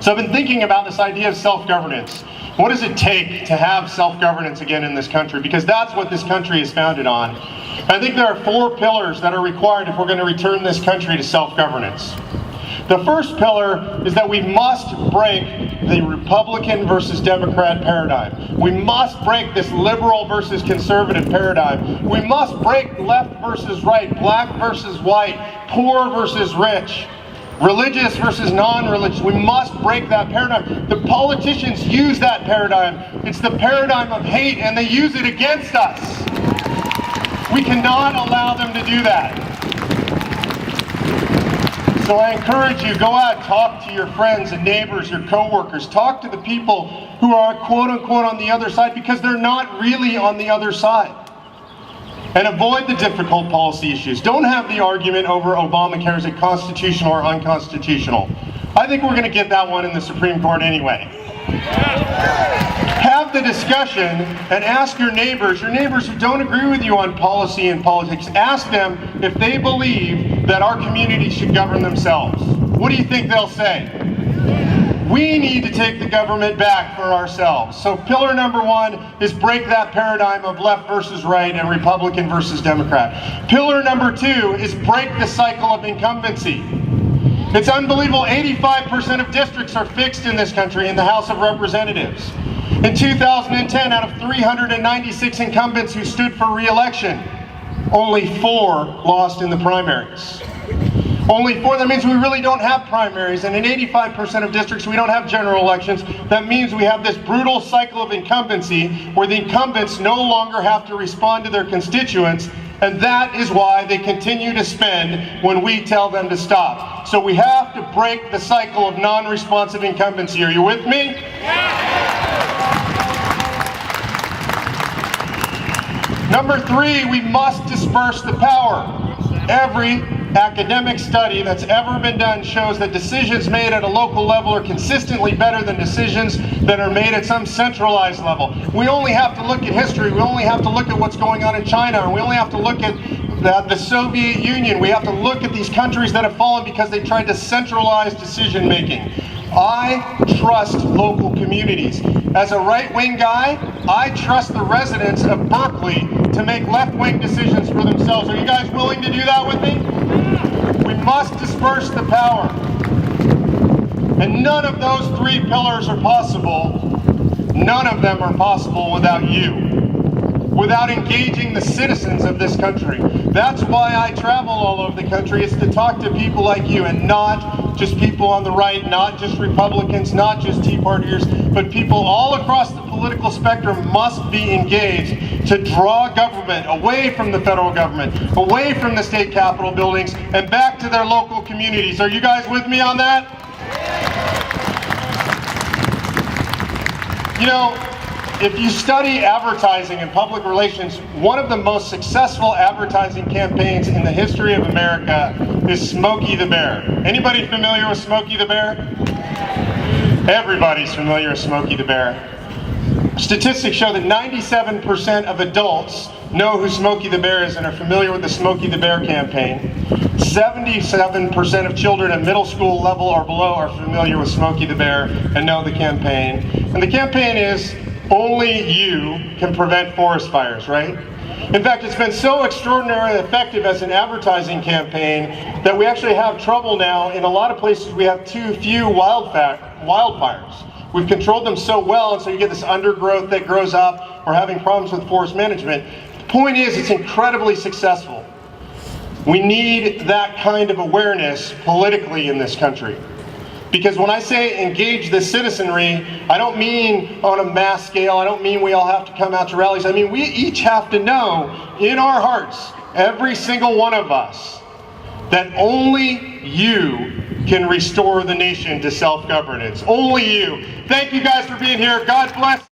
So I've been thinking about this idea of self-governance. What does it take to have self-governance again in this country? Because that's what this country is founded on. I think there are 4 pillars that are required if we're going to return this country to self-governance. The first pillar is that we must break the Republican versus Democrat paradigm. We must break this liberal versus conservative paradigm. We must break left versus right, black versus white, poor versus rich, religious versus non-religious. We must break that paradigm. The politicians use that paradigm. It's the paradigm of hate, and they use it against us. We cannot allow them to do that. So I encourage you, go out, talk to your friends and neighbors, your coworkers, talk to the people who are quote unquote on the other side, because they're not really on the other side. And avoid the difficult policy issues. Don't have the argument over Obamacare, is it constitutional or unconstitutional. I think we're going to get that one in the Supreme Court anyway. Have the discussion and ask your neighbors who don't agree with you on policy and politics, ask them if they believe that our communities should govern themselves. What do you think they'll say? We need to take the government back for ourselves. So pillar number 1 is break that paradigm of left versus right and Republican versus Democrat. Pillar number 2 is break the cycle of incumbency. It's unbelievable, 85% of districts are fixed in this country in the House of Representatives. In 2010, out of 396 incumbents who stood for re-election, only 4 lost in the primaries. Only 4, that means we really don't have primaries, and in 85% of districts we don't have general elections. That means we have this brutal cycle of incumbency where the incumbents no longer have to respond to their constituents, and that is why they continue to spend when we tell them to stop. So we have to break the cycle of non-responsive incumbency. Are you with me? Number 3, we must disperse the power. Every academic study that's ever been done shows that decisions made at a local level are consistently better than decisions that are made at some centralized level. We only have to look at history. We only have to look at what's going on in China, and we only have to look at the Soviet Union. We have to look at these countries that have fallen because they tried to centralize decision making. I trust local communities. As a right-wing guy, I trust the residents of Berkeley to make left-wing decisions for themselves. Are you guys willing to do that with me? We must disperse the power. And none of those 3 pillars are possible. None of them are possible without you. Without engaging the citizens of this country. That's why I travel all over the country, is to talk to people like you, and not just people on the right, not just Republicans, not just Tea Partiers, but people all across the political spectrum must be engaged to draw government away from the federal government, away from the state capitol buildings, and back to their local communities. Are you guys with me on that? You know, if you study advertising and public relations, one of the most successful advertising campaigns in the history of America is Smokey the Bear. Anybody familiar with Smokey the Bear? Everybody's familiar with Smokey the Bear. Statistics show that 97% of adults know who Smokey the Bear is and are familiar with the Smokey the Bear campaign. 77% of children at middle school level or below are familiar with Smokey the Bear and know the campaign. And the campaign is, only you can prevent forest fires, right? In fact, it's been so extraordinarily effective as an advertising campaign that we actually have trouble now. In a lot of places we have too few wildfires. We've controlled them so well, and so you get this undergrowth that grows up. We're having problems with forest management. The point is, it's incredibly successful. We need that kind of awareness politically in this country. Because when I say engage the citizenry, I don't mean on a mass scale. I don't mean we all have to come out to rallies. I mean we each have to know in our hearts, every single one of us, that only you can restore the nation to self-governance. Only you. Thank you guys for being here. God bless.